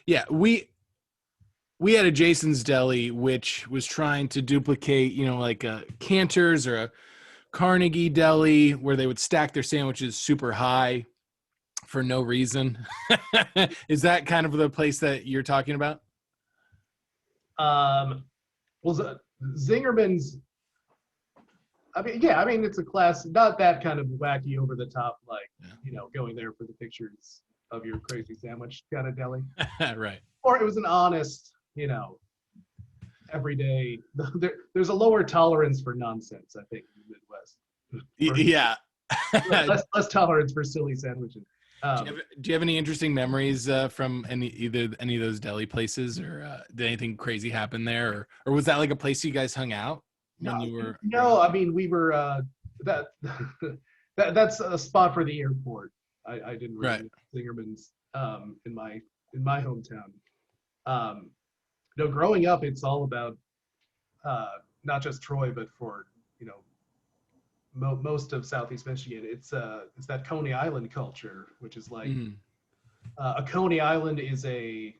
Yeah, we had a Jason's Deli, which was trying to duplicate, like a Cantor's or a Carnegie Deli, where they would stack their sandwiches super high for no reason. Is that kind of the place that you're talking about? Um, Zingerman's. I mean, yeah, I mean it's a class, not that kind of wacky, over the top, like going there for the pictures of your crazy sandwich kind of deli. Right. Or it was an honest, everyday. There's a lower tolerance for nonsense, I think, in the Midwest. Yeah. Less tolerance for silly sandwiches. Do you have any interesting memories from either any of those deli places, or did anything crazy happen there, or was that like a place you guys hung out when you were? No, I mean we were that, that's a spot for the airport. I didn't really know Zingerman's in my hometown. No, growing up, it's all about not just Troy, but for most of Southeast Michigan. It's that Coney Island culture, which is like a Coney Island is a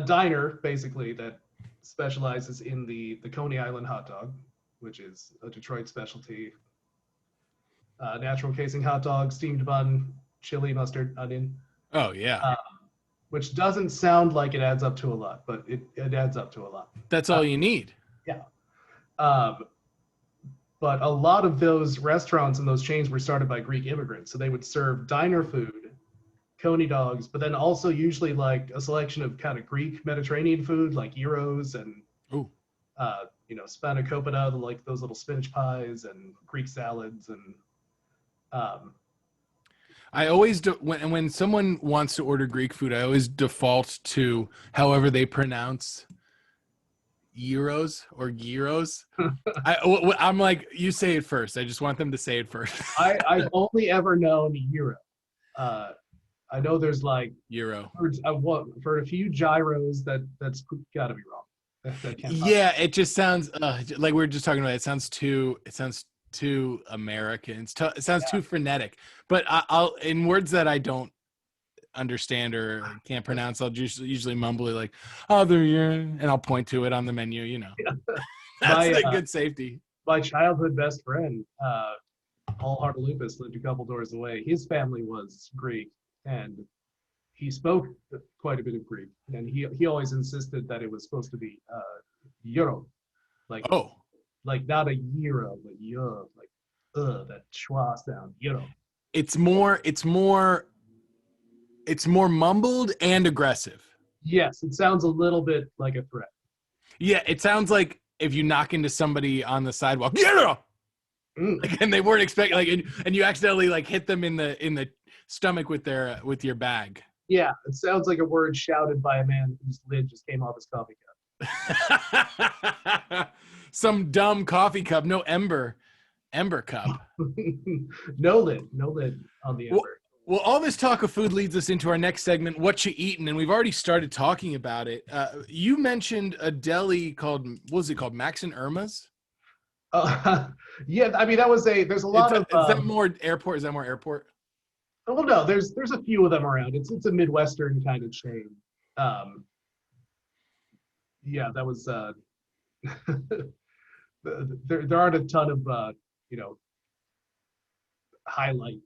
diner basically that specializes in the Coney Island hot dog, which is a Detroit specialty. Natural casing hot dog, steamed bun, chili, mustard, onion. Oh yeah. Which doesn't sound like it adds up to a lot, but it adds up to a lot. That's all you need. Yeah. But a lot of those restaurants and those chains were started by Greek immigrants. So they would serve diner food, Coney dogs, but then also usually like a selection of kind of Greek Mediterranean food like gyros and, spanakopita, like those little spinach pies and Greek salads. And I always do, when someone wants to order Greek food, I always default to however they pronounce gyros or gyros. I'm like, you say it first. I just want them to say it first. I've only ever known gyro. I know there's like gyro. I've heard a few gyros. That's got to be wrong. Yeah, it just sounds like we were just talking about. It sounds too American. It sounds too frenetic. But I'll in words that I don't understand or can't pronounce, I'll usually mumble it like, "Oh, there you," and I'll point to it on the menu. That's a good safety. My childhood best friend, Paul Hartalupis, lived a couple doors away. His family was Greek, and he spoke quite a bit of Greek. And he always insisted that it was supposed to be euro, like not a euro, but euro, like that schwa sound, euro. It's more mumbled and aggressive. Yes, it sounds a little bit like a threat. Yeah, it sounds like if you knock into somebody on the sidewalk, like, and they weren't expecting, and you accidentally like hit them in the stomach with your bag. Yeah, it sounds like a word shouted by a man whose lid just came off his coffee cup. Some dumb coffee cup, no ember cup. No lid on the ember. Well, all this talk of food leads us into our next segment, What You Eatin', and we've already started talking about it. You mentioned a deli called, what was it called, Max and Irma's? Yeah, I mean, there's a lot of... Is that more airport? Well, no, there's a few of them around. It's a Midwestern kind of chain. Yeah, that was... there aren't a ton of, highlight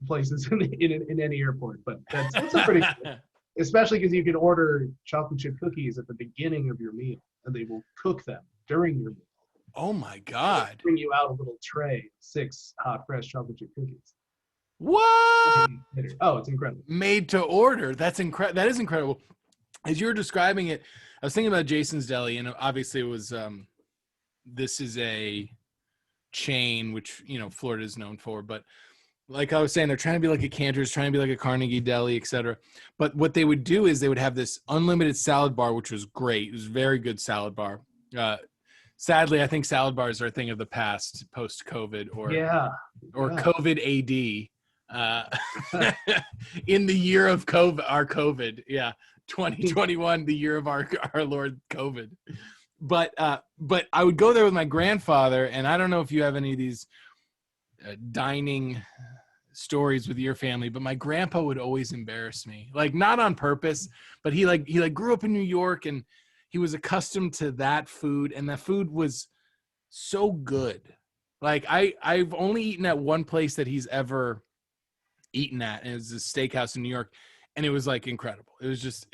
places in any airport, but that's a pretty cool, especially because you can order chocolate chip cookies at the beginning of your meal, and they will cook them during your meal. Oh my God! They'll bring you out a little tray, 6 hot, fresh chocolate chip cookies. What? Oh, it's incredible. Made to order. That's incredible. That is incredible. As you were describing it, I was thinking about Jason's Deli, and obviously it was. This is a chain which Florida is known for, but like I was saying, they're trying to be like a Cantor's, trying to be like a Carnegie Deli, etc. But what they would do is they would have this unlimited salad bar, which was great. It was a very good salad bar. Sadly, I think salad bars are a thing of the past post-COVID or COVID AD. In the year of COVID, 2021, the year of our Lord COVID. But I would go there with my grandfather, and I don't know if you have any of these dining stories with your family, but my grandpa would always embarrass me, like not on purpose, but he grew up in New York, and he was accustomed to that food, and that food was so good. Like I've only eaten at one place that he's ever eaten at, and it was a steakhouse in New York, and it was like incredible. It was just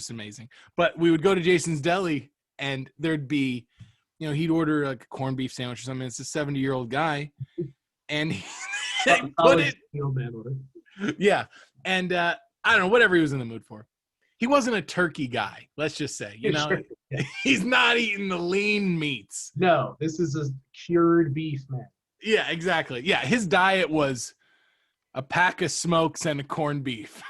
amazing. But we would go to Jason's Deli, and there'd be, he'd order like a corned beef sandwich or something. It's a 70-year-old guy, and they put it. Yeah, and I don't know, whatever he was in the mood for. He wasn't a turkey guy, let's just say. Sure. Yeah. He's not eating the lean meats. No, this is a cured beef, man. Yeah, exactly. Yeah, his diet was a pack of smokes and a corned beef.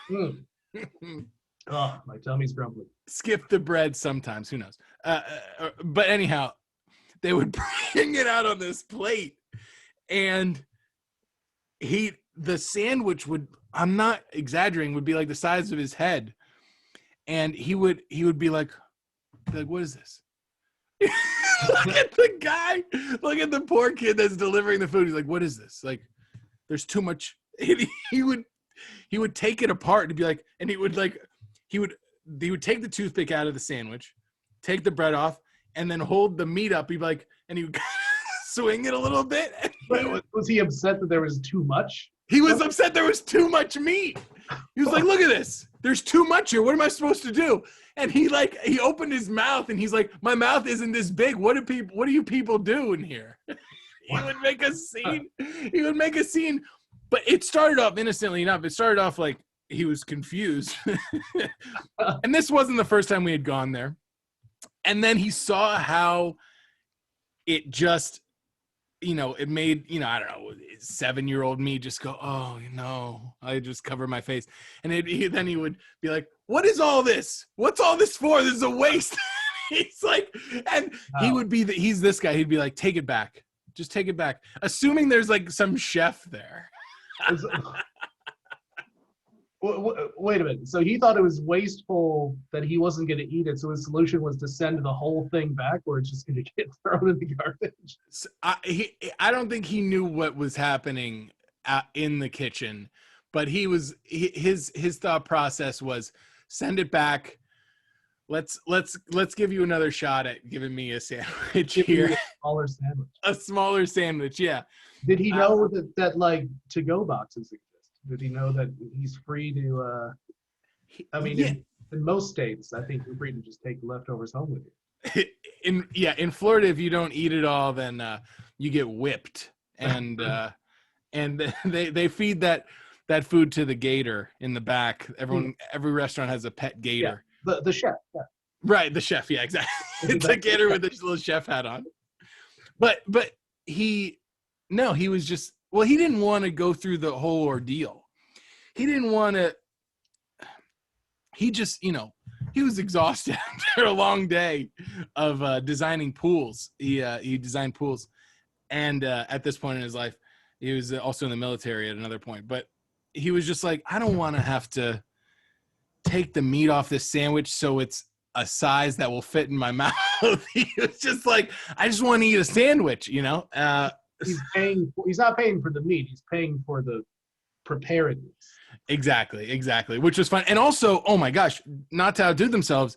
Oh, my tummy's grumbling. Skip the bread sometimes. Who knows? But anyhow, they would bring it out on this plate, and the sandwich would, I'm not exaggerating, would be like the size of his head. And he would be like, what is this? Look at the guy. Look at the poor kid that's delivering the food. He's like, what is this? Like, there's too much. He would take it apart to be like, and he would take the toothpick out of the sandwich, take the bread off, and then hold the meat up. He'd be like, and he would swing it a little bit. Was he upset that there was too much? He was upset there was too much meat. He was like, look at this. There's too much here. What am I supposed to do? And he opened his mouth, and he's like, my mouth isn't this big. What do you people do in here? He would make a scene. But it started off innocently enough. It started off like he was confused. And this wasn't the first time we had gone there. And then he saw how it just, it made, I don't know, 7-year-old me just go, oh, no, I just cover my face. And then he would be like, what is all this? What's all this for? This is a waste. He's like, and he would be, he's this guy. He'd be like, take it back. Just take it back. Assuming there's like some chef there. Wait a minute. So he thought it was wasteful that he wasn't going to eat it. So his solution was to send the whole thing back, or it's just going to get thrown in the garbage. So I don't think he knew what was happening in the kitchen, but his thought process was send it back. Let's give you another shot at giving me a sandwich here. A smaller sandwich. A smaller sandwich, yeah. Did he know that like to-go boxes exist? Did he know that he's free to? In most states, I think you're free to just take leftovers home with you. In Florida, if you don't eat it all, then you get whipped, and they feed that food to the gator in the back. Every restaurant has a pet gator. Yeah, the chef. Yeah. Right, the chef. Yeah, exactly. It's a gator with his little chef hat on. But he was just. Well, he didn't want to go through the whole ordeal. He didn't want to. He just, he was exhausted after a long day of designing pools. He designed pools, and at this point in his life, he was also in the military at another point. But he was just like, I don't want to have to take the meat off this sandwich so it's a size that will fit in my mouth. He was just like, I just want to eat a sandwich, He's not paying for the meat. He's paying for the preparedness. Exactly. Which was fun. And also, oh my gosh, not to outdo themselves,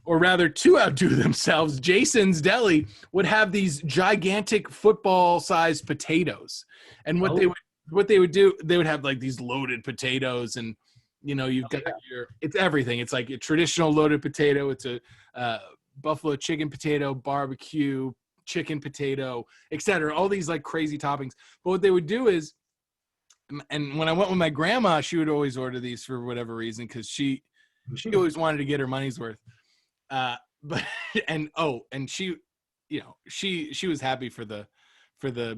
or rather to outdo themselves, Jason's Deli would have these gigantic football-sized potatoes. And what they would do, they would have like these loaded potatoes, and you've got it's everything. It's like a traditional loaded potato. It's a buffalo chicken potato, barbecue, chicken potato, etc. All these like crazy toppings. But what they would do is, and when I went with my grandma, she would always order these for whatever reason, because she always wanted to get her money's worth. She was happy for the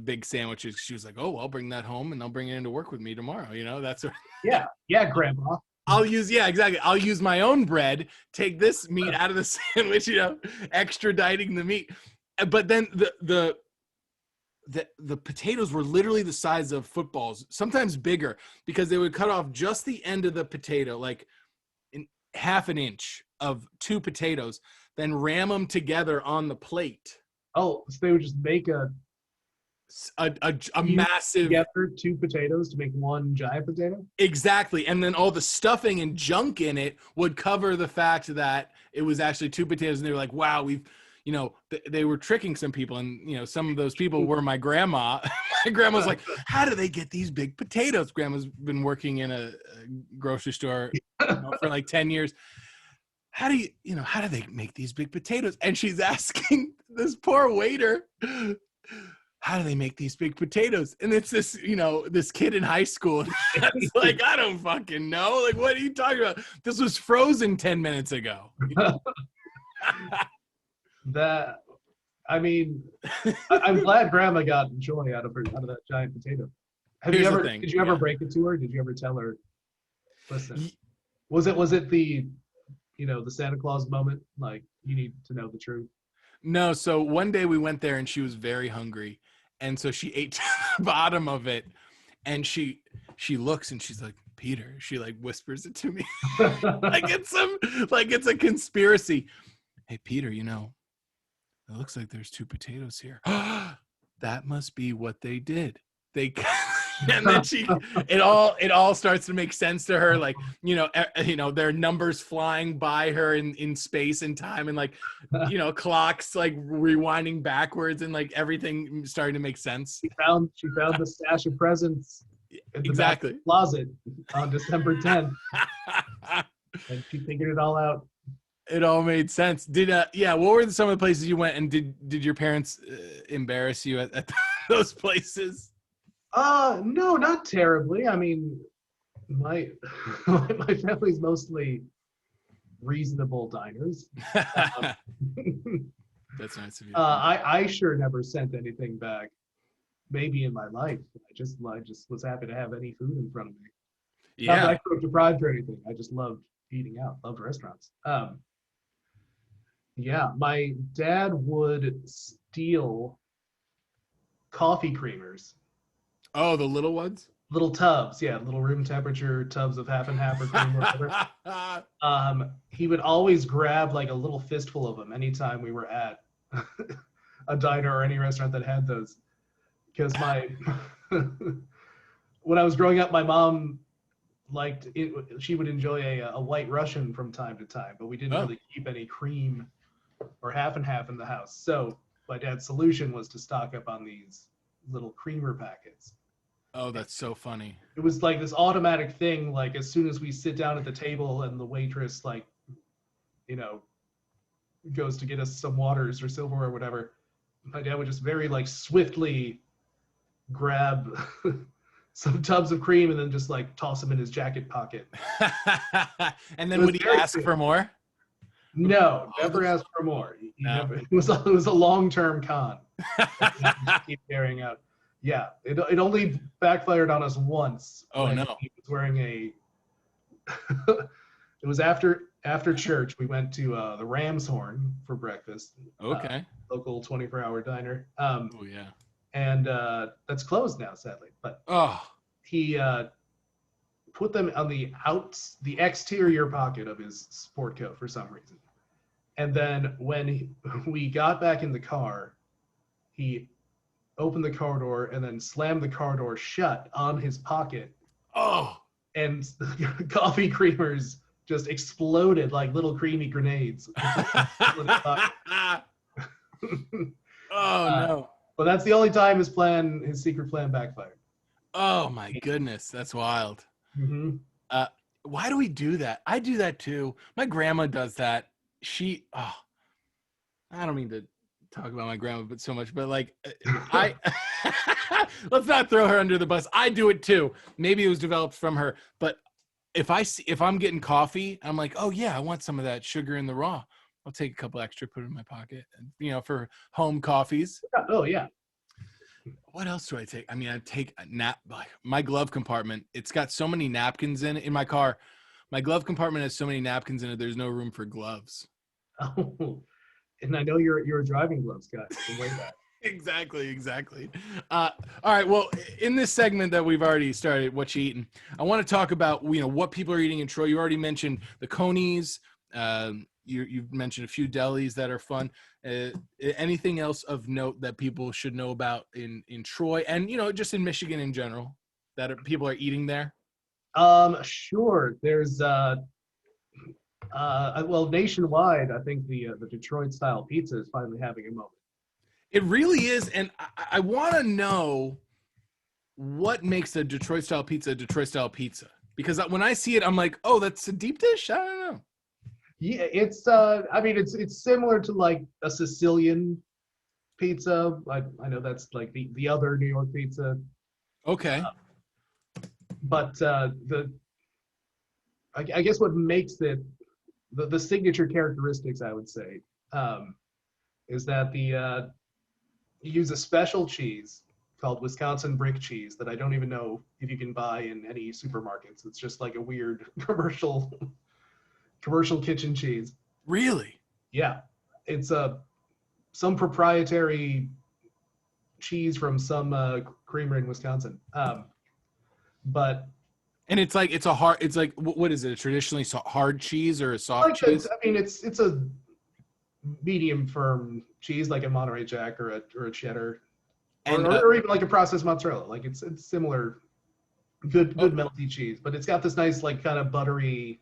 big sandwiches. She was like, oh, I'll bring that home and I'll bring it into work with me tomorrow. That's what. Yeah, grandma. I'll use my own bread, take this meat out of the sandwich, extraditing the meat. But then the potatoes were literally the size of footballs, sometimes bigger, because they would cut off just the end of the potato, like in half an inch of 2 potatoes, then ram them together on the plate. Oh, so they would just make a You massive, together 2 potatoes to make one giant potato. exactly, and then all the stuffing and junk in it would cover the fact that it was actually 2 potatoes, and they were like, wow, we've, they were tricking some people, and some of those people were my grandma. My grandma's like, how do they get these big potatoes? Grandma's been working in a grocery store for like 10 years. How do how do they make these big potatoes? And she's asking this poor waiter, how do they make these big potatoes? And it's this, this kid in high school that's like, I don't fucking know. Like, what are you talking about? This was frozen 10 minutes ago. That, I mean, I'm glad Grandma got joy out of that giant potato. Here's the thing. Did you ever break it to her? Did you ever tell her, listen, was it the, the Santa Claus moment? Like, you need to know the truth. No. So one day we went there and she was very hungry. And so she ate to the bottom of it. And she looks and she's like, Peter, she like whispers it to me. like it's a conspiracy. Hey, Peter, it looks like there's 2 potatoes here. That must be what they did. And then it all starts to make sense to her. Like, there are numbers flying by her in space and time, and like, clocks like rewinding backwards, and like everything starting to make sense. She found the stash of presents in the back of the closet on December 10th. And she figured it all out. It all made sense. What were some of the places you went, and did your parents embarrass you at those places? No, not terribly. I mean, my family's mostly reasonable diners. That's nice of you. I sure never sent anything back. Maybe in my life, I just was happy to have any food in front of me. Yeah, not that I cooked deprived or anything. I just loved eating out. Loved restaurants. Yeah, my dad would steal coffee creamers. Oh, the little ones? Little tubs, yeah, little room temperature tubs of half and half or cream or whatever. He would always grab like a little fistful of them anytime we were at a diner or any restaurant that had those. Because when I was growing up, my mom liked it. She would enjoy a White Russian from time to time, but we didn't really keep any cream or half and half in the house. So my dad's solution was to stock up on these little creamer packets. Oh, that's so funny. It was like this automatic thing. Like as soon as we sit down at the table and the waitress goes to get us some waters or silverware or whatever, my dad would just very like swiftly grab some tubs of cream and then just like toss them in his jacket pocket. And then would he ask for more? No, never asked for more. It was a long-term con. Keep carrying out. Yeah, it only backfired on us once. Oh no! He was wearing a. It was after church. We went to the Ram's Horn for breakfast. Okay. Local 24-hour diner. Oh yeah. And that's closed now, sadly. But he put them on the exterior pocket of his sport coat for some reason. And then when we got back in the car, he opened the car door and then slammed the car door shut on his pocket. Oh! And the coffee creamers just exploded like little creamy grenades. Oh no! But that's the only time his secret plan backfired. Oh my goodness, that's wild. Mm-hmm. Why do we do that? I do that too. My grandma does that. I don't mean to talk about my grandma but so much, but like let's not throw her under the bus. I do it too. Maybe it was developed from her, but if I'm getting coffee, I'm like, oh yeah, I want some of that sugar in the raw. I'll take a couple extra, put it in my pocket, for home coffees. Oh yeah. What else do I take? I mean, I take my glove compartment. It's got so many napkins in my car. My glove compartment has so many napkins in it. There's no room for gloves. Oh, and I know you're a driving gloves guy. So way back. Exactly. All right. Well, in this segment that we've already started, what you eating, I want to talk about what people are eating in Troy. You already mentioned the conies, you've mentioned a few delis that are fun. Anything else of note that people should know about in Troy and just in Michigan in general that people are eating there? Sure. There's well, nationwide, I think the Detroit style pizza is finally having a moment. It really is, and I want to know what makes a Detroit style pizza because when I see it, I'm like, oh, that's a deep dish. I don't know. Yeah, it's I mean it's similar to like a Sicilian pizza. I know that's like the other New York pizza. Okay. But I guess what makes it the signature characteristics, I would say, is that you use a special cheese called Wisconsin brick cheese that I don't even know if you can buy in any supermarkets. It's just like a weird commercial kitchen cheese. Really? Yeah, it's some proprietary cheese from some creamery in Wisconsin. But And it's like it's like what is it? A traditionally hard cheese or a soft like cheese? I mean, it's a medium firm cheese like a Monterey Jack or a cheddar, And or even like a processed mozzarella. Like it's similar, good melty cheese, but it's got this nice like kind of buttery,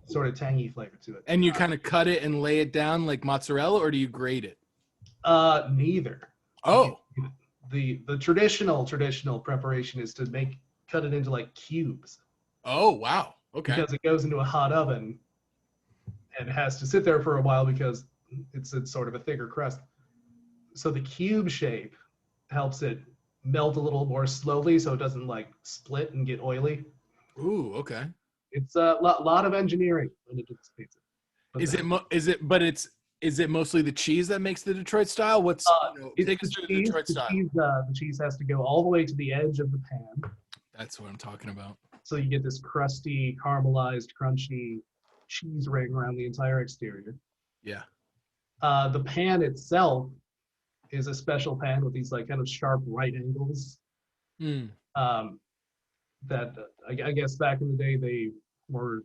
sort of tangy flavor to it. And you kind of cut it and lay it down like mozzarella, or do you grate it? Neither. Oh. The traditional preparation is to cut it into like cubes. Oh, wow. Okay. Because it goes into a hot oven and it has to sit there for a while because it's sort of a thicker crust. So the cube shape helps it melt a little more slowly so it doesn't like split and get oily. Ooh, okay. It's a lot of engineering when it gets pizza. Is it mostly the cheese that makes the Detroit style? Take us through the Detroit style. The cheese has to go all the way to the edge of the pan. That's what I'm talking about. So you get this crusty, caramelized, crunchy cheese ring around the entire exterior. Yeah. The pan itself is a special pan with these like kind of sharp right angles. That I guess back in the day they were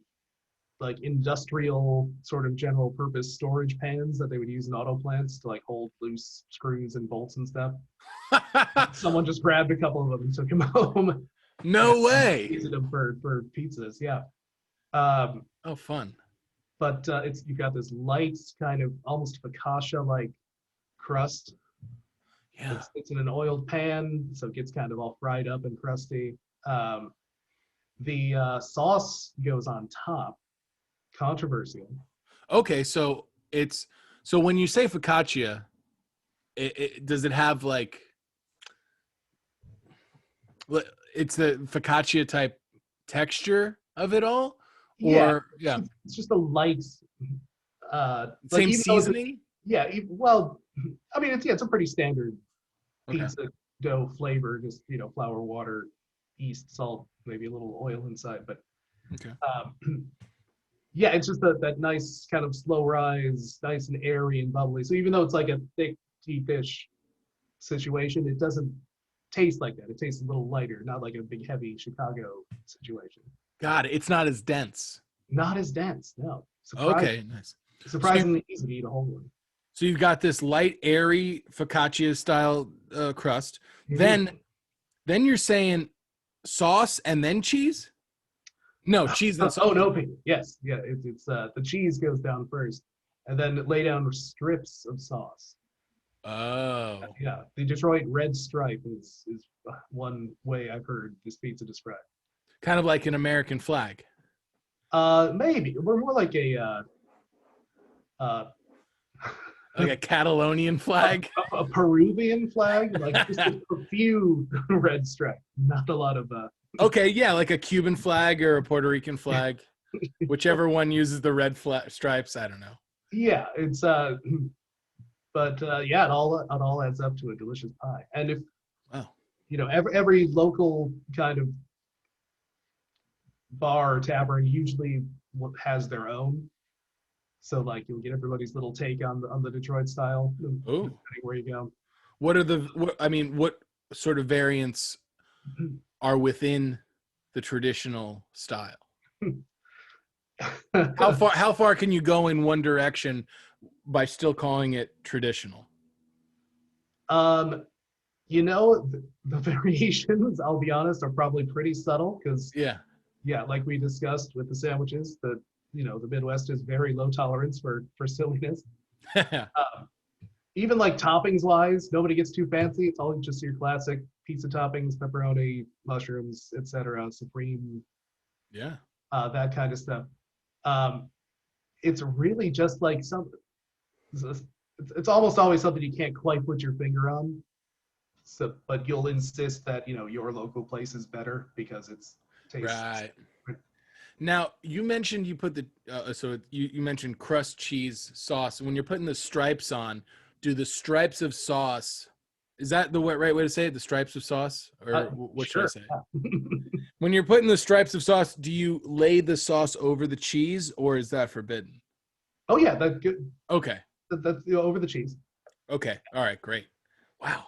like industrial sort of general purpose storage pans that they would use in auto plants to like hold loose screws and bolts and stuff. Someone just grabbed a couple of them and took them home. No way. Used them for pizzas, yeah. Oh, fun. But you've got this light kind of almost focaccia-like crust. Yeah. It's in an oiled pan, so it gets kind of all fried up and crusty. The sauce goes on top. Controversial. Okay, so when you say focaccia, does it have like it's the focaccia type texture of it all? Or yeah. It's just a light same seasoning? Well, I mean it's a pretty standard pizza dough flavor, just flour, water, yeast, salt, maybe a little oil inside, but okay. Yeah, it's just that nice kind of slow rise, nice and airy and bubbly. So even though it's like a thick, deep-ish situation, it doesn't taste like that. It tastes a little lighter, not like a big, heavy Chicago situation. Got it. It's not as dense. Not as dense, no. Okay, nice. Surprisingly easy to eat a whole one. So you've got this light, airy focaccia style crust. Mm-hmm. Then you're saying sauce and then cheese? No, cheese and sauce. Oh no, yes, yeah. It's the cheese goes down first, and then lay down strips of sauce. Oh. Yeah, the Detroit red stripe is one way I've heard this pizza described. Kind of like an American flag. Maybe we're more like a like a Catalonian flag, a Peruvian flag, like just a few red stripes, not a lot of. Okay, yeah, like a Cuban flag or a Puerto Rican flag, whichever one uses the red stripes. I don't know. Yeah, it's but yeah, it all adds up to a delicious pie. And if every local kind of bar or tavern usually has their own. So like you'll get everybody's little take on the Detroit style, depending where you go. What sort of variants are within the traditional style? How far can you go in one direction by still calling it traditional? um, the variations, I'll be honest, are probably pretty subtle because, Yeah. yeah, like we discussed with the sandwiches, the Midwest is very low tolerance for silliness. Um, Even like toppings wise, nobody gets too fancy. It's all just your classic pizza toppings, pepperoni, mushrooms, etc., supreme, Yeah. that kind of stuff. Um, it's really just like it's almost always something you can't quite put your finger on. So, but you'll insist that your local place is better because it's tastes. Right. Now you mentioned you put the you mentioned crust cheese sauce. When you're putting the stripes on, do the stripes of sauce? Is that the right way to say it? The stripes of sauce, or what should I Sure. say? Yeah. When you're putting the stripes of sauce, do you lay the sauce over the cheese, or is that forbidden? Oh yeah, that's good. Okay. That's over the cheese. Okay. All right. Great. Wow.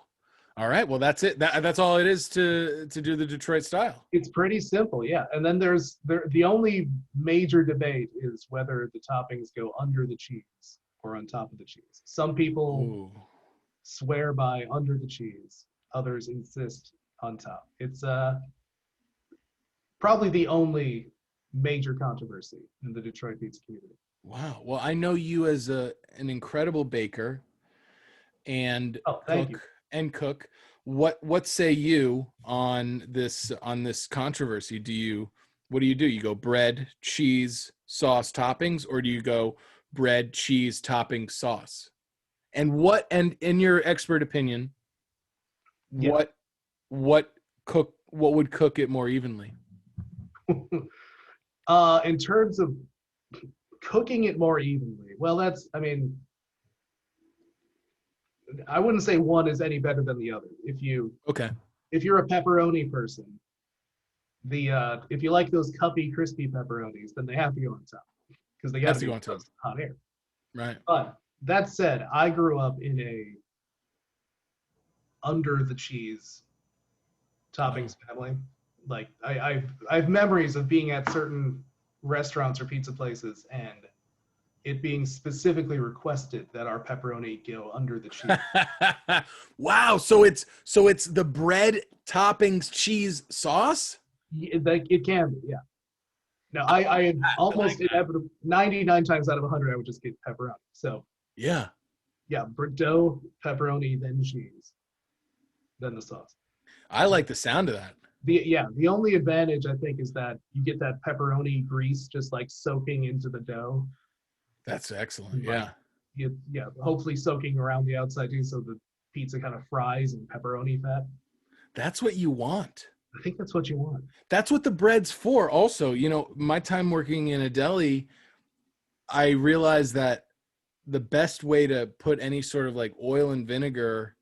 All right. Well, that's it. That's all it is to do the Detroit style. It's pretty simple, yeah. And then the only major debate is whether the toppings go under the cheese or on top of the cheese. Some people Ooh. swear by under the cheese, others insist on top. It's probably the only major controversy in the Detroit pizza community. Wow. Well, I know you as an incredible baker and Oh, thank you. cook. What say you on this controversy? What do? You go bread, cheese, sauce, toppings, or do you go bread, cheese, topping, sauce? And in your expert opinion, Yeah. what would cook it more evenly? In terms of cooking it more evenly, well, I wouldn't say one is any better than the other. Okay. If you're a pepperoni person, if you like those cuppy, crispy pepperonis, then they have to go on top because they got That's to the be going to. hot air. Right. But that said, I grew up in a under the cheese toppings family. Like I have memories of being at certain restaurants or pizza places and it being specifically requested that our pepperoni go under the cheese. Wow. So it's the bread toppings cheese sauce? Like it can be, yeah. No, I like almost that. inevitable 99 times out of 100 I would just get pepperoni. So Yeah. yeah, dough, pepperoni, then cheese, then the sauce. I like the sound of that. The only advantage I think is that you get that pepperoni grease just like soaking into the dough. That's excellent. Like Yeah. yeah, hopefully soaking around the outside too, so the pizza kind of fries in pepperoni fat. That's what you want. I think that's what you want. That's what the bread's for. Also, my time working in a deli, I realized that the best way to put any sort of like oil and vinegar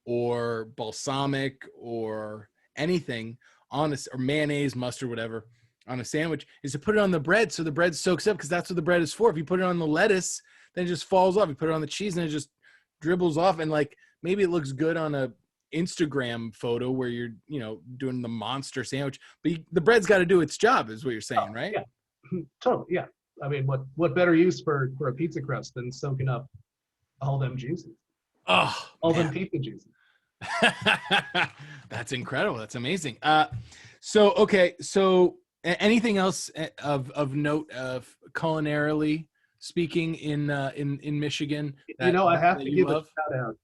or balsamic or anything on or mayonnaise, mustard, whatever, on a sandwich is to put it on the bread so the bread soaks up because that's what the bread is for. If you put it on the lettuce, then it just falls off. You put it on the cheese and it just dribbles off. And like maybe it looks good on a Instagram photo where you're, doing the monster sandwich, but the bread's got to do its job, is what you're saying, right? Yeah, totally. Yeah. I mean, what better use for a pizza crust than soaking up all them juices, Oh, all man. them pizza juices? That's incredible. That's amazing. So anything else of note of culinarily speaking in Michigan that I have that to you give a love? shout out.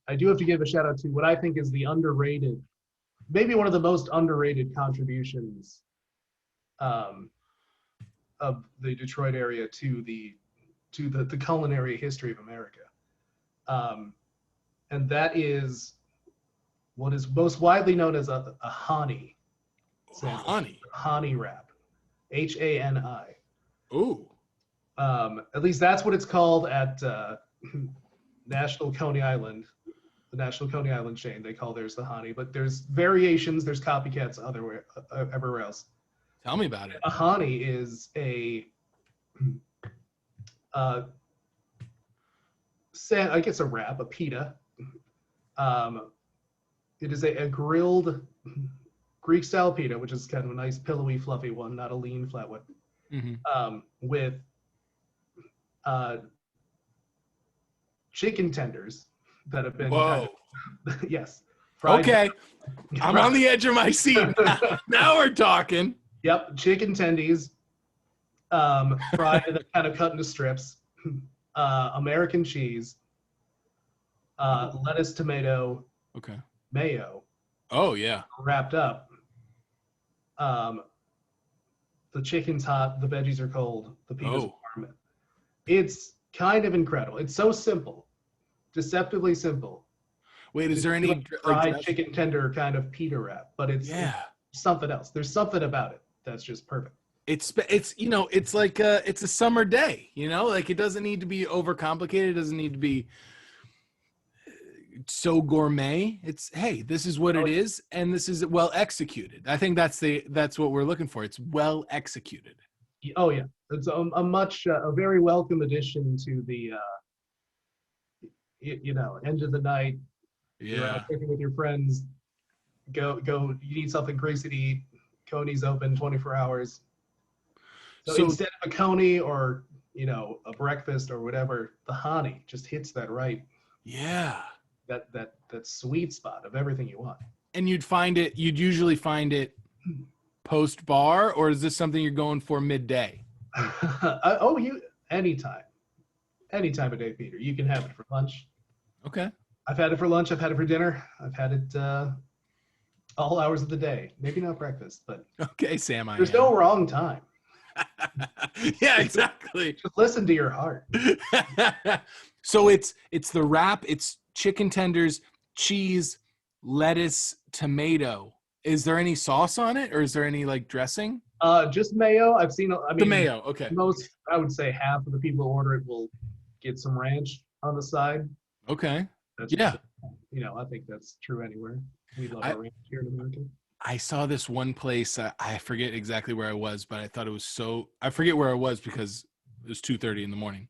I do have to give a shout out to what I think is the underrated, maybe one of the most underrated contributions um, of the Detroit area to the culinary history of America, and that is what is most widely known as a hani sandwich, Honey. hani wrap, HANI. Ooh. At least that's what it's called at National Coney Island, the National Coney Island chain. They call theirs the hani, but there's variations, there's copycats everywhere else. Tell me about it. A hani is I guess a wrap, a pita. It is a grilled Greek style pita, which is kind of a nice pillowy, fluffy one, not a lean, flat one. with uh, chicken tenders that have been Whoa. yes, fried. Okay. I'm on the edge of my seat. Now we're talking. Yep, chicken tendies, fried and then kind of cut into strips, American cheese, lettuce, tomato, Okay. mayo, Oh yeah. wrapped up. The chicken's hot, the veggies are cold, the pita's warm. It's kind of incredible. It's so simple, deceptively simple. Wait, is there any like fried chicken tender kind of pita wrap? But it's something else. There's something about it that's just perfect. It's it's like it's a summer day, like it doesn't need to be overcomplicated. It doesn't need to be so gourmet. It's, hey, this is what it is, and this is well executed. I think that's what we're looking for. It's well executed. Oh yeah, it's a very welcome addition to the end of the night. You're out cooking with your friends. Go. You need something greasy to eat. Coney's open 24 hours. So instead of a Coney or a breakfast or whatever, the Hani just hits that right. Yeah. That sweet spot of everything you want. And you'd usually find it post bar, or is this something you're going for midday? Anytime of day, Peter. You can have it for lunch. Okay. I've had it for lunch. I've had it for dinner. I've had it all hours of the day. Maybe not breakfast, but okay, Sam. There's no wrong time. Yeah, exactly. Just listen to your heart. So it's the wrap. It's chicken tenders, cheese, lettuce, tomato. Is there any sauce on it, or is there any like dressing? Just mayo. The mayo. Okay. I would say half of the people who order it will get some ranch on the side. Okay. That's just, I think that's true anywhere. We love our ranch here in America. I saw this one place. I forget exactly where I was, but I thought it was I forget where I was because it was 2:30 in the morning.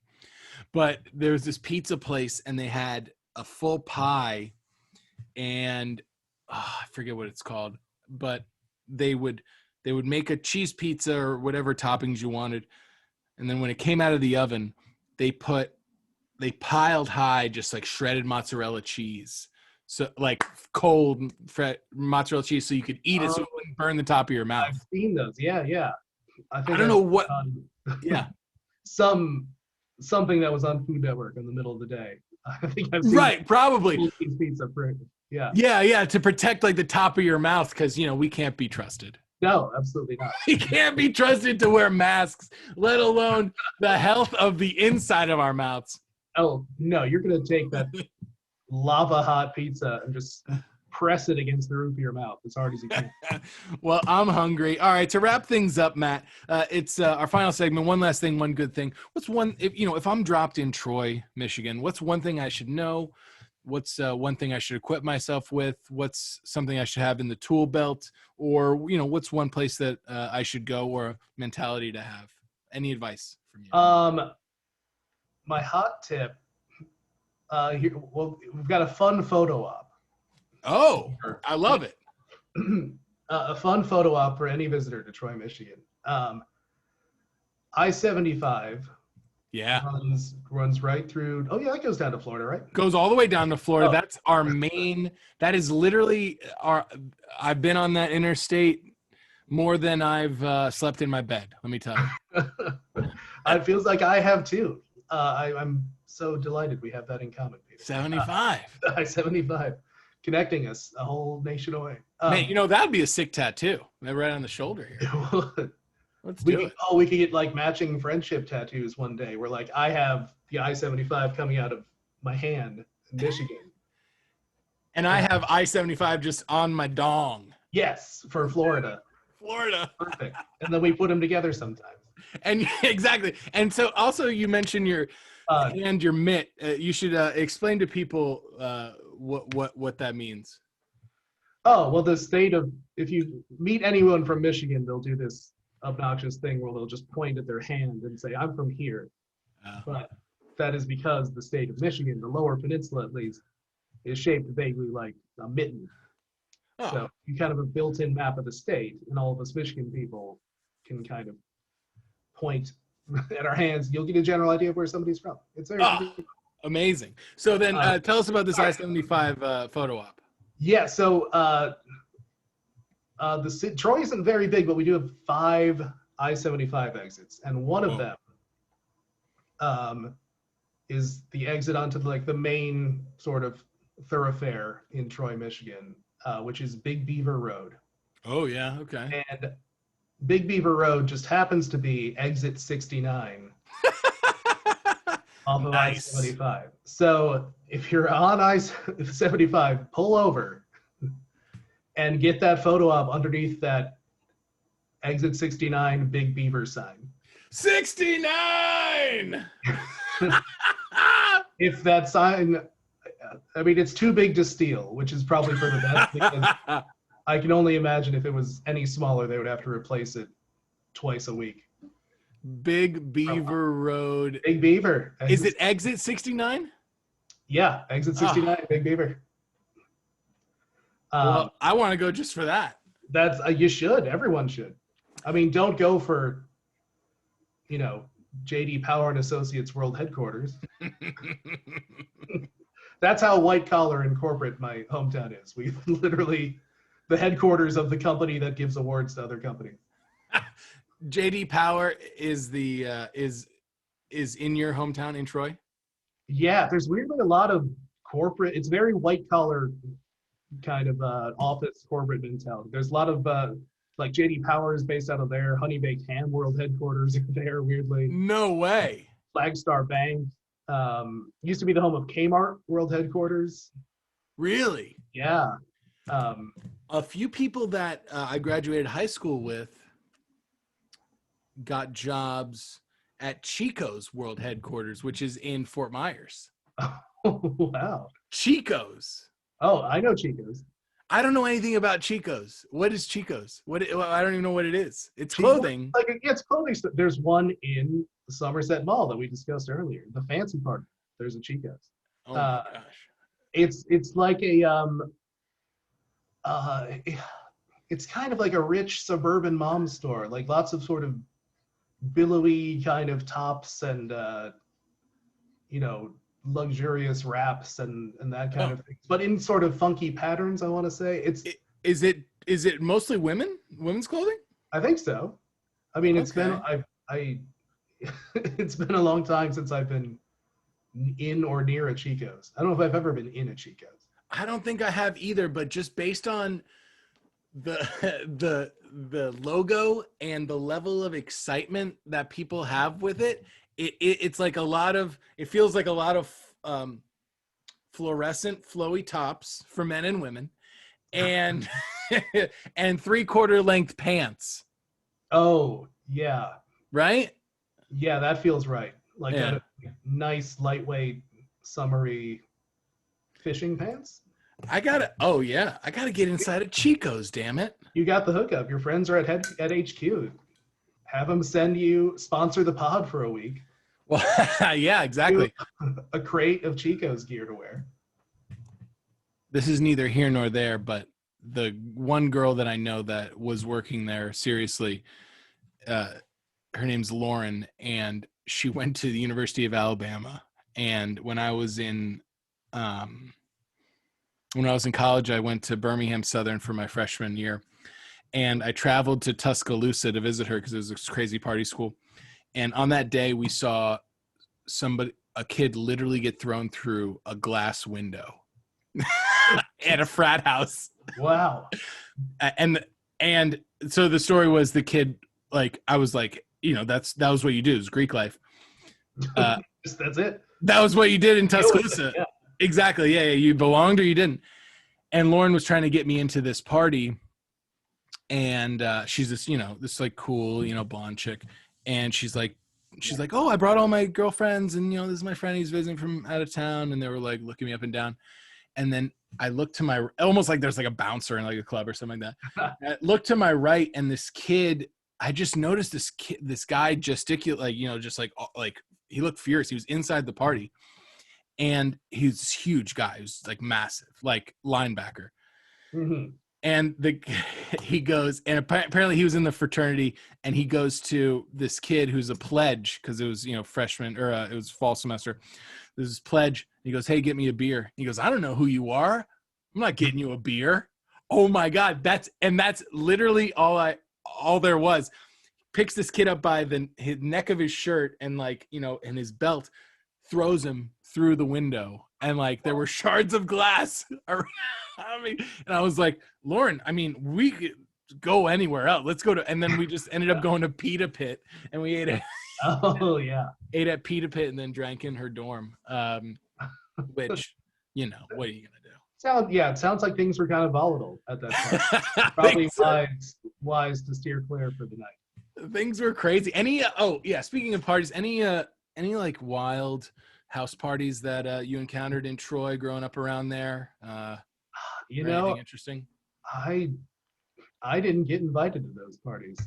But there was this pizza place, and they had a full pie, and I forget what it's called, but they would make a cheese pizza or whatever toppings you wanted, and then when it came out of the oven, they piled high just like shredded mozzarella cheese. So like cold mozzarella cheese, so you could eat it, so it wouldn't burn the top of your mouth. I've seen those. Yeah. I don't know what. Yeah. Something that was on Food Network in the middle of the day. I think I've seen. Right, probably. Pizza for yeah. Yeah, to protect like the top of your mouth, because we can't be trusted. No, absolutely not. We can't be trusted to wear masks, let alone the health of the inside of our mouths. Oh no, you're gonna take that lava hot pizza and just press it against the roof of your mouth as hard as you can. Well, I'm hungry. All right, to wrap things up, Matt, it's our final segment. One last thing, one good thing. What's one, if I'm dropped in Troy, Michigan, what's one thing I should know? What's one thing I should equip myself with? What's something I should have in the tool belt? Or, what's one place that I should go, or mentality to have? Any advice from you? My hot tip, we've got a fun photo op. Oh, I love it. A fun photo op for any visitor to Troy, Michigan. I-75 runs right through. Oh yeah, that goes down to Florida, right? Goes all the way down to Florida. That's our main. That is literally I've been on that interstate more than I've slept in my bed. Let me tell you. It feels like I have too. I'm so delighted we have that in common, Peter. 75. I-75. Connecting us a whole nation away. Man, that'd be a sick tattoo. Right on the shoulder here. Let's do it. We could get like matching friendship tattoos one day. Where like I have the I-75 coming out of my hand in Michigan, and I have I-75 just on my dong. Yes, for Florida. Perfect. And then we put them together sometimes. And exactly. And so also you mentioned your hand, your mitt. You should explain to people what that means. Oh, well, the state of, if you meet anyone from Michigan, they'll do this obnoxious thing where they'll just point at their hand and say, I'm from here. But that is because the state of Michigan, the lower peninsula at least, is shaped vaguely like a mitten. Oh. So you kind of have a built-in map of the state, and all of us Michigan people can kind of point at our hands, you'll get a general idea of where somebody's from. It's very amazing. So then tell us about this sorry. I-75 photo op. Yeah, so Troy isn't very big, but we do have 5 I-75 exits, and one of them is the exit onto like the main sort of thoroughfare in Troy, Michigan, which is Big Beaver Road. Oh yeah, okay. And Big Beaver Road just happens to be exit 69 off of I-75. So if you're on I-75, pull over and get that photo up underneath that exit 69 Big Beaver sign. 69! If that sign, I mean, it's too big to steal, which is probably for the best, because I can only imagine if it was any smaller, they would have to replace it twice a week. Big Beaver Road. Big Beaver. Is it exit 69? Yeah, exit 69, Big Beaver. Well, I want to go just for that. That's you should. Everyone should. I mean, don't go for, JD Power and Associates World Headquarters. That's how white collar and corporate my hometown is. We literally the headquarters of the company that gives awards to other companies. JD Power is the is in your hometown in Troy? Yeah, there's weirdly a lot of corporate. It's very white collar kind of office corporate mentality. There's a lot of like JD Power is based out of there. Honey Baked Ham World headquarters are there weirdly. No way. Flagstar Bank used to be the home of Kmart World headquarters. Really? Yeah. A few people that I graduated high school with got jobs at Chico's World headquarters, which is in Fort Myers. Oh, wow. Chico's. Oh, I know Chico's. I don't know anything about Chico's. What is Chico's? I don't even know what it is. It's clothing. It's clothing. There's one in the Somerset Mall that we discussed earlier. The fancy part. There's a Chico's. Oh my gosh. It's like a it's kind of like a rich suburban mom store. Like lots of sort of billowy kind of tops and luxurious wraps and that kind of thing, but in sort of funky patterns. I want to say is it mostly women's clothing? I think so. I mean, it's been it's been a long time since I've been in or near a Chico's. I don't know if I've ever been in a Chico's. I don't think I have either, but just based on the logo and the level of excitement that people have with it, it's like it feels like a lot of fluorescent flowy tops for men and women and and 3/4 length pants. Oh yeah. Right? Yeah, that feels right. Like a nice lightweight summery fishing pants. I gotta get inside of Chico's, damn it. You got the hookup. Your friends are at HQ. Have them sponsor the pod for a week. Well, yeah, exactly. A crate of Chico's gear to wear. This is neither here nor there, but the one girl that I know that was working there, seriously, her name's Lauren, and she went to the University of Alabama. And when I was in college, I went to Birmingham Southern for my freshman year, and I traveled to Tuscaloosa to visit her because it was a crazy party school. And on that day, we saw a kid literally get thrown through a glass window at a frat house. Wow. And so the story was the kid, like, I was like, that was what you do, is Greek life. That's it. That was what you did in Tuscaloosa. Yeah. Exactly. Yeah. You belonged or you didn't. And Lauren was trying to get me into this party. And she's this, this like cool, blonde chick. And she's like, oh, I brought all my girlfriends, and this is my friend, he's visiting from out of town. And they were like looking me up and down. And then I looked to my, almost like there's like a bouncer in like a club or something like that. I looked to my right, and this kid, I just noticed this guy gesticulate, like, just like he looked fierce. He was inside the party, and he was this huge guy. He was like massive, like linebacker. Mm-hmm. and he goes, and apparently he was in the fraternity, and he goes to this kid who's a pledge because it was freshman, or it was fall semester. There's this pledge. He goes, "Hey, get me a beer." He goes, "I don't know who you are. I'm not getting you a beer." Oh my God, that's literally all there was. Picks this kid up by his neck of his shirt and and his belt, throws him through the window, and there were shards of glass around me. And I was like, "Lauren, I mean, we could go anywhere else. Let's go to," and then we just ended up going to Pt2, and we ate Oh yeah. ate at Pt2 and then drank in her dorm. Which, what are you gonna do? It sounds like things were kind of volatile at that time. I Probably think so. wise to steer clear for the night. Things were crazy. Speaking of parties, any wild house parties that you encountered in Troy growing up around there? Anything interesting? I didn't get invited to those parties.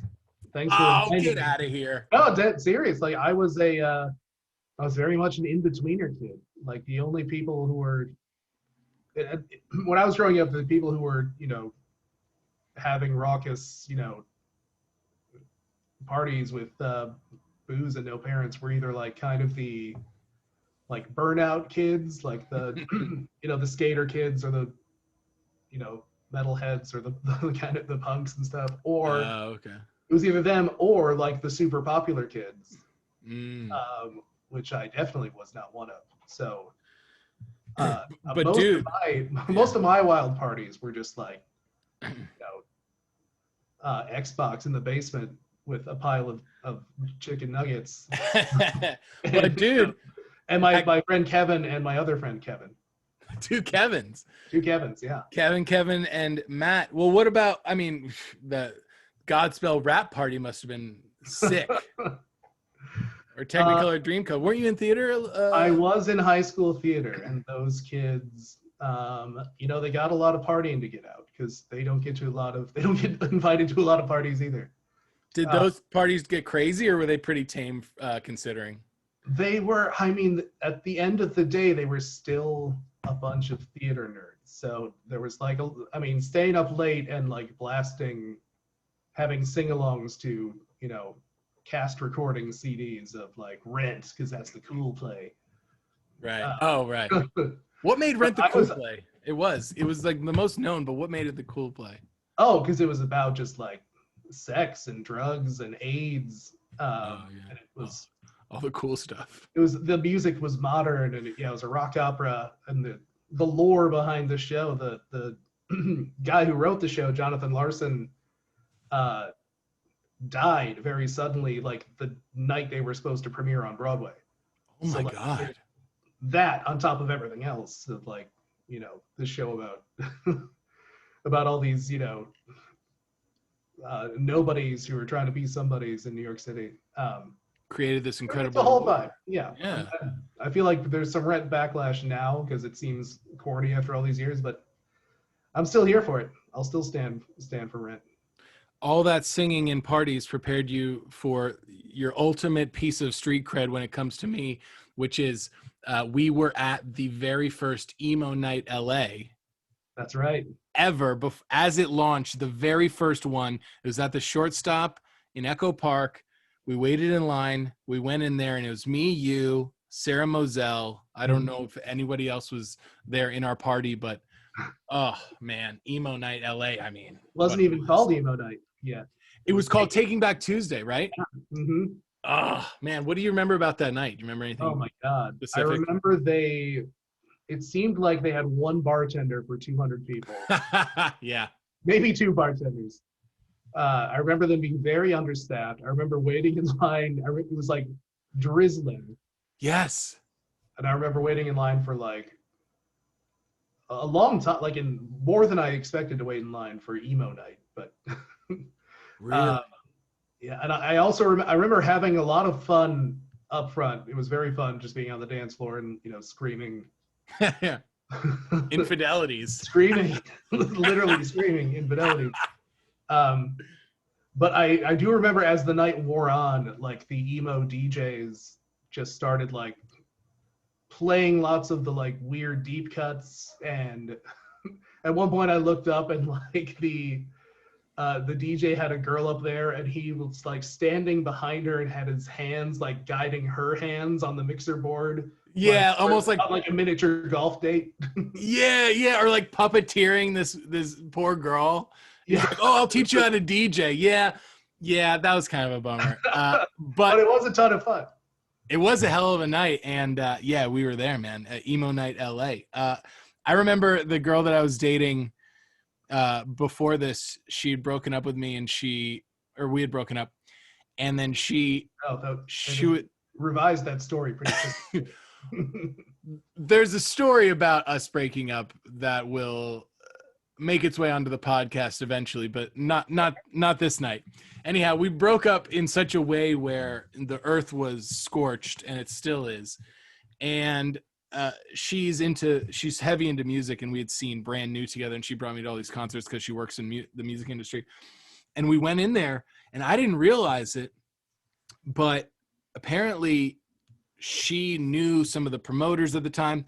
Thanks for Oh, inviting get me. out of here. No, serious. Like I was very much an in-betweener kid. Like the only people who were when I was growing up, the people who were, having raucous, parties with booze and no parents were either like kind of the burnout kids, like the the skater kids, or the metalheads, or the kind of the punks and stuff, or Okay. it was either them or like the super popular kids, Mm. which I definitely was not one of. So But most dude, most of my wild parties were just like Xbox in the basement with a pile of chicken nuggets. but dude, and my friend Kevin and my other friend Kevin. two Kevins, Yeah. Kevin and Matt. Well, what about, the Godspell rap party must have been sick. Or Technicolor Dreamcoat. Weren't you in theater? I was in high school theater, and those kids, they got a lot of partying to get out because they don't get invited to a lot of parties either. Did those parties get crazy, or were they pretty tame, considering? They were, at the end of the day, they were still a bunch of theater nerds. So there was staying up late and blasting, having sing-alongs to, cast recording CDs of Rent, because that's the cool play. Right. Right. What made Rent the cool play? It was the most known, but what made it the cool play? Oh, because it was about just sex and drugs and AIDS. And it was all the cool stuff. It was, the music was modern, and it was a rock opera, and the lore behind the show. The guy who wrote the show, Jonathan Larson, died very suddenly, the night they were supposed to premiere on Broadway. Oh my God. That on top of everything else of the show about all these nobodies who are trying to be somebodies in New York City. Created this incredible. The whole vibe. Yeah. I feel like there's some Rent backlash now because it seems corny after all these years, but I'm still here for it. I'll still stand for Rent. All that singing in parties prepared you for your ultimate piece of street cred when it comes to me, which is we were at the very first emo night LA. That's right. Ever, as it launched, the very first one. It was at the Shortstop in Echo Park. We waited in line. We went in there, and it was me, you, Sarah Moselle. I don't know if anybody else was there in our party, but oh man, emo night LA. Wasn't even called emo night yet. It was called Taking Back Tuesday, right? Yeah. Mm-hmm. Oh man, what do you remember about that night? Do you remember anything? Oh my God. Specific? I remember it seemed like they had one bartender for 200 people. Yeah. Maybe two bartenders. I remember them being very understaffed. I remember waiting in line. It was drizzling. Yes. And I remember waiting in line for a long time, in more than I expected to wait in line for emo night. But really? Yeah, and I also I remember having a lot of fun up front. It was very fun just being on the dance floor and screaming. Yeah. Infidelities. Screaming, literally screaming infidelities. But I do remember as the night wore on, the emo DJs just started playing lots of the weird deep cuts, and At one point, I looked up and like the DJ had a girl up there, and he was like standing behind her and had his hands like guiding her hands on the mixer board. Yeah, Like, almost like on like a miniature golf date. yeah, or like puppeteering this poor girl. He's Yeah, like, oh, I'll teach you how to DJ. Yeah, that was kind of a bummer. but it was a ton of fun. It was a hell of a night, and yeah, we were there, man. Emo Night LA. I remember the girl that I was dating before this. She'd broken up with me, and we had broken up, and then she would revise that story pretty quickly. There's a story about us breaking up that will make its way onto the podcast eventually, but not this night. Anyhow, we broke up in such a way where the earth was scorched, and it still is. And she's heavy into music, and we had seen Brand New together, and she brought me to all these concerts because she works in the music industry. And we went in there, and I didn't realize it, but apparently she knew some of the promoters at the time,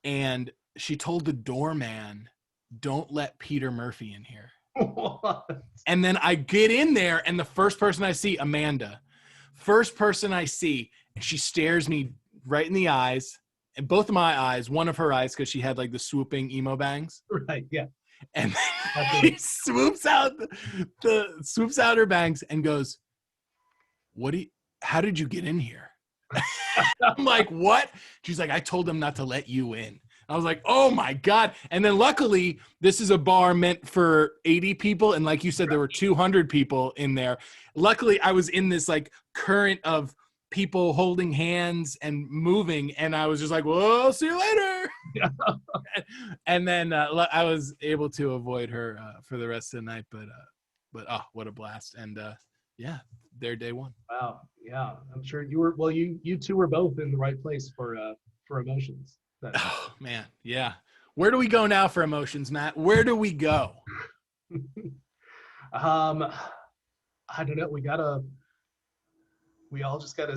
and she told the doorman, don't let Peter Murphy in here. What? And then I get in there, and the first person I see, Amanda, and she stares me right in the eyes, and both of my eyes, one of her eyes, because she had like the swooping emo bangs. Right, yeah. And she swoops out her bangs and goes, how did you get in here? I'm like, what? She's like, I told them not to let you in. I was like, oh my God. And then luckily, this is a bar meant for 80 people. And like you said, there were 200 people in there. Luckily, I was in this like current of people holding hands and moving. And I was just like, well, see you later. Yeah. And then I was able to avoid her for the rest of the night. But oh, what a blast. And yeah, their day one. Wow. Yeah. I'm sure you two were both in the right place for emotions. Oh man, yeah. Where do we go now for emotions, Matt? Where do we go? I don't know. We all just gotta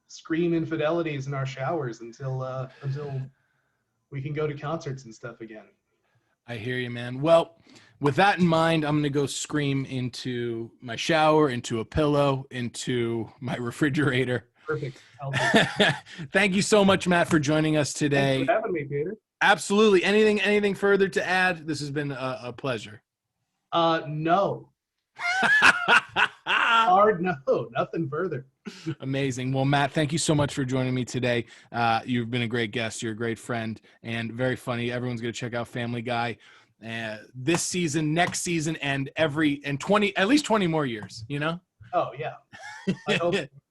scream infidelities in our showers until we can go to concerts and stuff again. I hear you, man. Well, with that in mind, I'm gonna go scream into my shower, into a pillow, into my refrigerator. Perfect. Thank you so much, Matt, for joining us today. Thanks for having me, Peter. Absolutely. Anything further to add? This has been a pleasure. No. Hard no. Nothing further. Amazing. Well, Matt, thank you so much for joining me today. You've been a great guest. You're a great friend and very funny. Everyone's going to check out Family Guy this season, next season, and at least 20 more years, you know? Oh, yeah.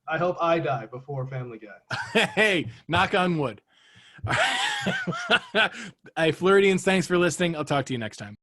I hope I die before Family Guy. Hey, knock on wood. Hey, Floridians, thanks for listening. I'll talk to you next time.